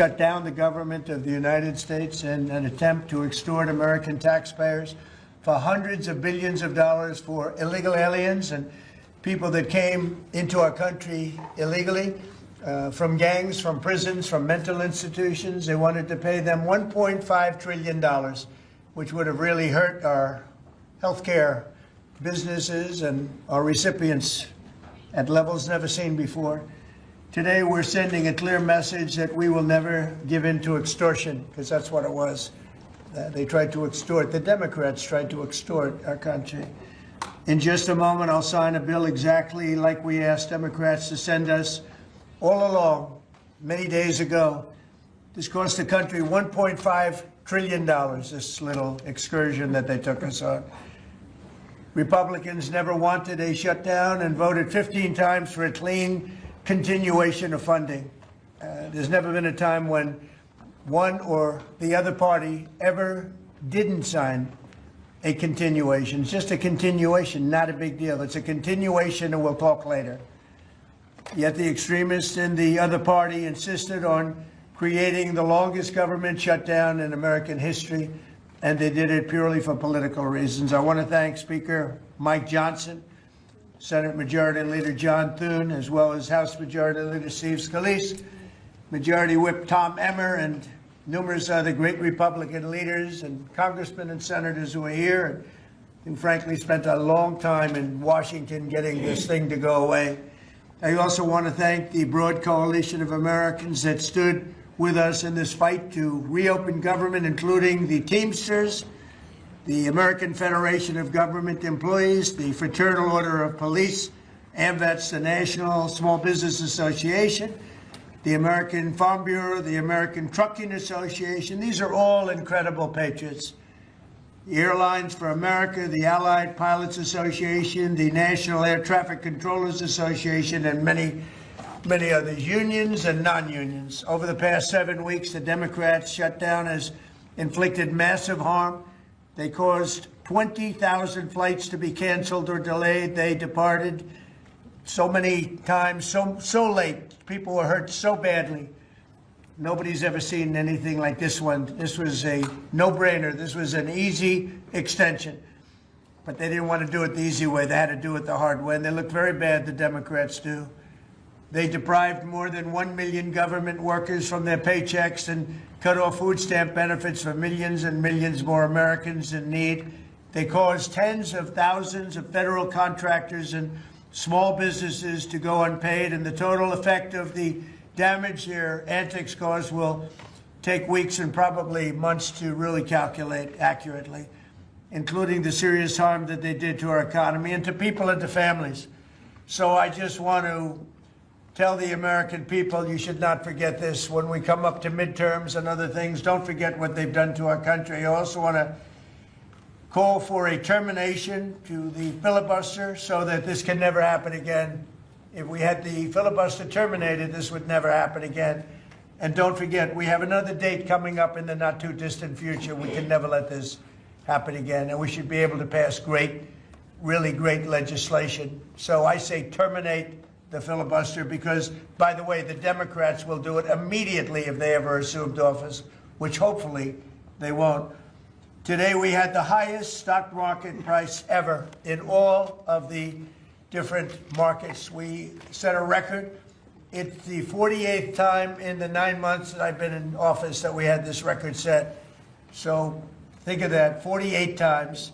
shut down the government of the United States in an attempt to extort American taxpayers for hundreds of billions of dollars for illegal aliens and people that came into our country illegally, from gangs, from prisons, from mental institutions. They wanted to pay them $1.5 trillion, which would have really hurt our healthcare businesses and our recipients at levels never seen before. Today, we're sending a clear message that we will never give in to extortion, because that's what it was. They tried to extort, the Democrats tried to extort our country. In just a moment, I'll sign a bill exactly like we asked Democrats to send us all along, many days ago. This cost the country $1.5 trillion, this little excursion that they took us on. Republicans never wanted a shutdown and voted 15 times for a clean continuation of funding. There's never been a time when one or the other party ever didn't sign a continuation. It's just a continuation, not a big deal. It's a continuation, and we'll talk later. Yet the extremists in the other party insisted on creating the longest government shutdown in American history, and they did it purely for political reasons. I want to thank Speaker Mike Johnson, Senate Majority Leader John Thune, as well as House Majority Leader Steve Scalise, Majority Whip Tom Emmer, and numerous other great Republican leaders and congressmen and senators who are here and frankly spent a long time in Washington getting this thing to go away. I also want to thank the broad coalition of Americans that stood with us in this fight to reopen government, including the Teamsters, the American Federation of Government Employees, the Fraternal Order of Police, AMVETS, the National Small Business Association, the American Farm Bureau, the American Trucking Association. These are all incredible patriots. The Airlines for America, the Allied Pilots Association, the National Air Traffic Controllers Association, and many, many others, unions and non-unions. Over the past 7 weeks, the Democrats' shutdown has inflicted massive harm. They caused 20,000 flights to be canceled or delayed. They departed so many times, so late. People were hurt so badly. Nobody's ever seen anything like this one. This was a no-brainer. This was an easy extension. But they didn't want to do it the easy way. They had to do it the hard way. And they look very bad, the Democrats do. They deprived more than 1 million government workers from their paychecks and cut off food stamp benefits for millions and millions more Americans in need. They caused tens of thousands of federal contractors and small businesses to go unpaid, and the total effect of the damage their antics caused will take weeks and probably months to really calculate accurately, including the serious harm that they did to our economy and to people and to families. So I just want to tell the American people, you should not forget this. When we come up to midterms and other things, don't forget what they've done to our country. I also want to call for a termination to the filibuster so that this can never happen again. If we had the filibuster terminated, this would never happen again. And don't forget, we have another date coming up in the not-too-distant future. We can never let this happen again, and we should be able to pass great, really great legislation. So I say terminate the filibuster because, by the way, the Democrats will do it immediately if they ever assumed office, which hopefully they won't. Today we had the highest stock market price ever in all of the different markets. We set a record. It's the 48th time in the 9 months that I've been in office that we had this record set. So think of that, 48 times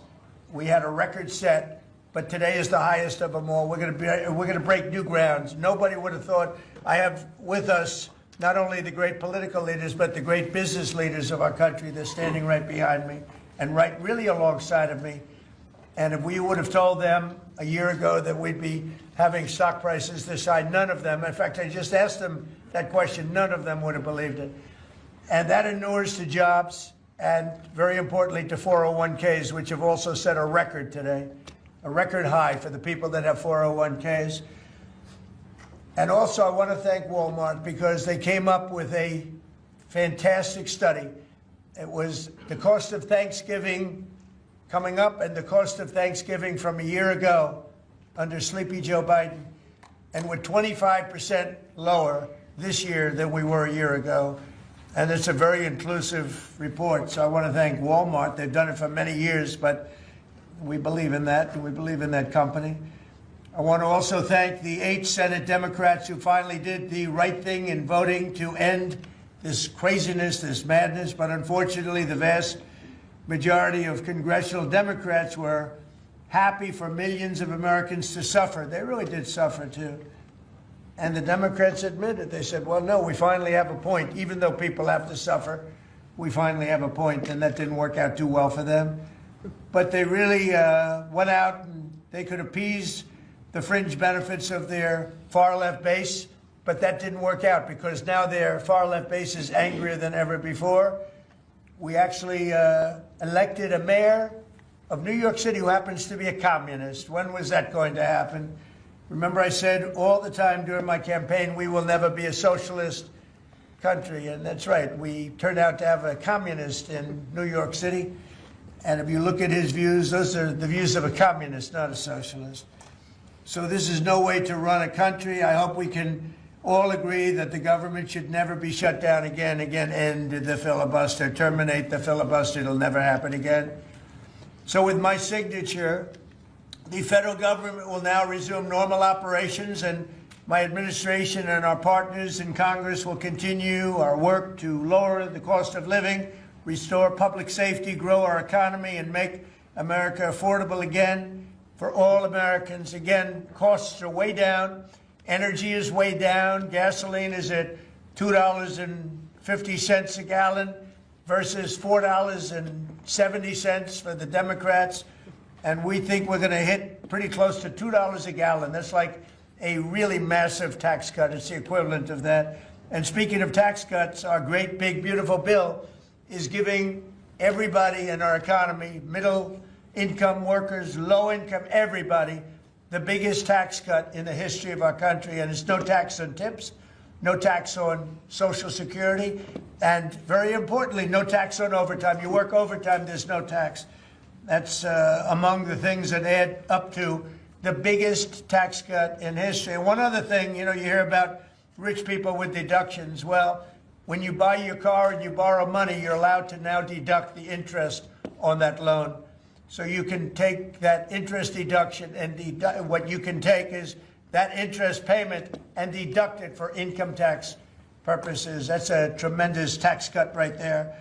we had a record set. But today is the highest of them all. We're going to break new grounds. Nobody would have thought. I have with us not only the great political leaders, but the great business leaders of our country. They're standing right behind me and right really alongside of me. And if we would have told them a year ago that we'd be having stock prices this high, none of them, in fact, I just asked them that question, none of them would have believed it. And that inures to jobs and, very importantly, to 401ks, which have also set a record today. A record high for the people that have 401ks. And also I want to thank Walmart because they came up with a fantastic study. It was the cost of Thanksgiving coming up and the cost of Thanksgiving from a year ago under Sleepy Joe Biden. And we're 25% lower this year than we were a year ago. And it's a very inclusive report. So I want to thank Walmart. They've done it for many years, but we believe in that, and we believe in that company. I want to also thank the 8 Senate Democrats who finally did the right thing in voting to end this craziness, this madness. But unfortunately, the vast majority of congressional Democrats were happy for millions of Americans to suffer. They really did suffer, too. And the Democrats admitted. They said, well, no, we finally have a point. Even though people have to suffer, we finally have a point. And that didn't work out too well for them. But they really went out and they could appease the fringe benefits of their far-left base. But that didn't work out because now their far-left base is angrier than ever before. We actually elected a mayor of New York City who happens to be a communist. When was that going to happen? Remember, I said all the time during my campaign, we will never be a socialist country. And that's right. We turned out to have a communist in New York City. And if you look at his views, those are the views of a communist, not a socialist. So this is no way to run a country. I hope we can all agree that the government should never be shut down again, end the filibuster, terminate the filibuster. It'll never happen again. So with my signature, the federal government will now resume normal operations, and my administration and our partners in Congress will continue our work to lower the cost of living, restore public safety, grow our economy, and make America affordable again for all Americans. Again, costs are way down. Energy is way down. Gasoline is at $2.50 a gallon versus $4.70 for the Democrats. And we think we're going to hit pretty close to $2 a gallon. That's like a really massive tax cut. It's the equivalent of that. And speaking of tax cuts, our great, big, beautiful bill is giving everybody in our economy, middle income workers, low income, everybody, the biggest tax cut in the history of our country. And it's no tax on tips, no tax on Social Security, and very importantly, no tax on overtime. You work overtime, there's no tax. That's among the things that add up to the biggest tax cut in history. And one other thing, you hear about rich people with deductions. Well, when you buy your car and you borrow money, you're allowed to now deduct the interest on that loan. So you can take that interest deduction, and what you can take is that interest payment and deduct it for income tax purposes. That's a tremendous tax cut right there.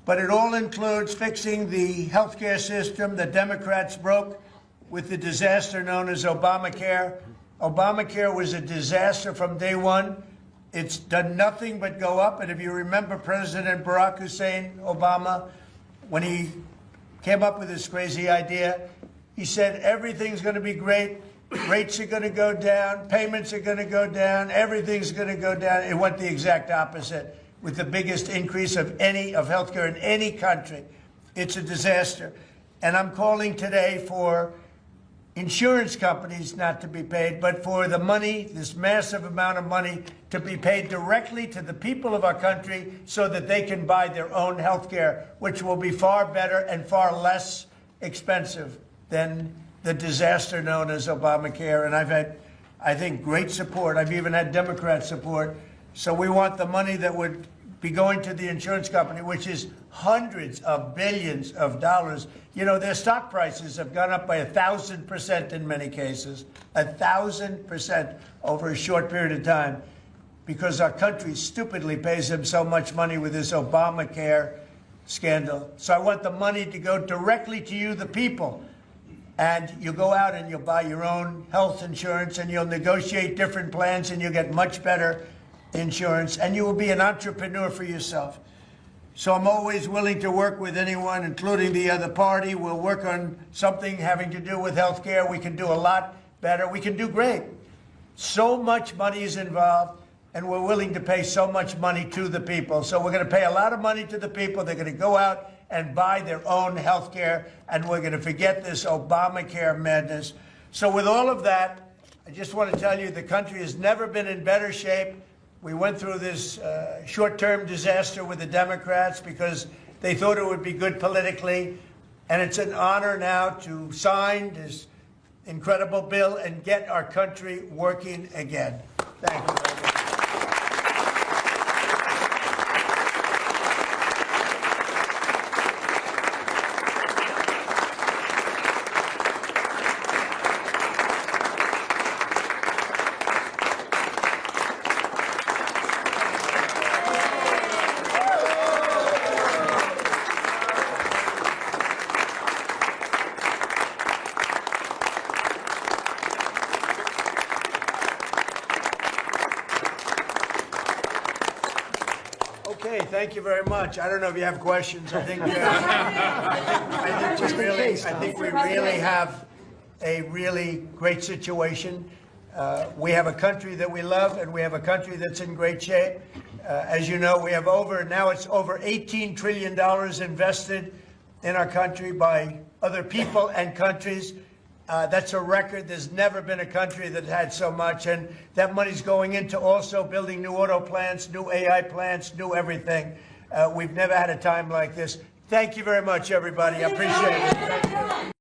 But it all includes fixing the healthcare system that Democrats broke with the disaster known as Obamacare. Obamacare was a disaster from day one. It's done nothing but go up. And if you remember President Barack Hussein Obama, when he came up with this crazy idea, he said everything's going to be great. Rates are going to go down. Payments are going to go down. Everything's going to go down. It went the exact opposite, with the biggest increase of healthcare in any country. It's a disaster. And I'm calling today for insurance companies not to be paid, but for the money, this massive amount of money, to be paid directly to the people of our country so that they can buy their own health care, which will be far better and far less expensive than the disaster known as Obamacare. And I've had, I think, great support. I've even had Democrat support. So we want the money that would be going to the insurance company, which is hundreds of billions of dollars. Their stock prices have gone up by 1,000% in many cases, 1,000% over a short period of time, because our country stupidly pays them so much money with this Obamacare scandal. So I want the money to go directly to you, the people. And you go out and you'll buy your own health insurance, and you'll negotiate different plans, and you'll get much better insurance, and you will be an entrepreneur for yourself. So I'm always willing to work with anyone, including the other party. We'll work on something having to do with health care. We can do a lot better. We can do great. So much money is involved, and we're willing to pay so much money to the people. So we're going to pay a lot of money to the people. They're going to go out and buy their own health care, and we're going to forget this Obamacare madness. So with all of that, I just want to tell you the country has never been in better shape. We went through this short-term disaster with the Democrats because they thought it would be good politically. And it's an honor now to sign this incredible bill and get our country working again. Thank you very much. Okay, thank you very much. I don't know if you have questions. I think we really have a really great situation. We have a country that we love, and we have a country that's in great shape. As you know, we have now it's over $18 trillion invested in our country by other people and countries. That's a record. There's never been a country that had so much, and that money's going into also building new auto plants, new AI plants, new everything. We've never had a time like this. Thank you very much, everybody. I appreciate it. Thank you.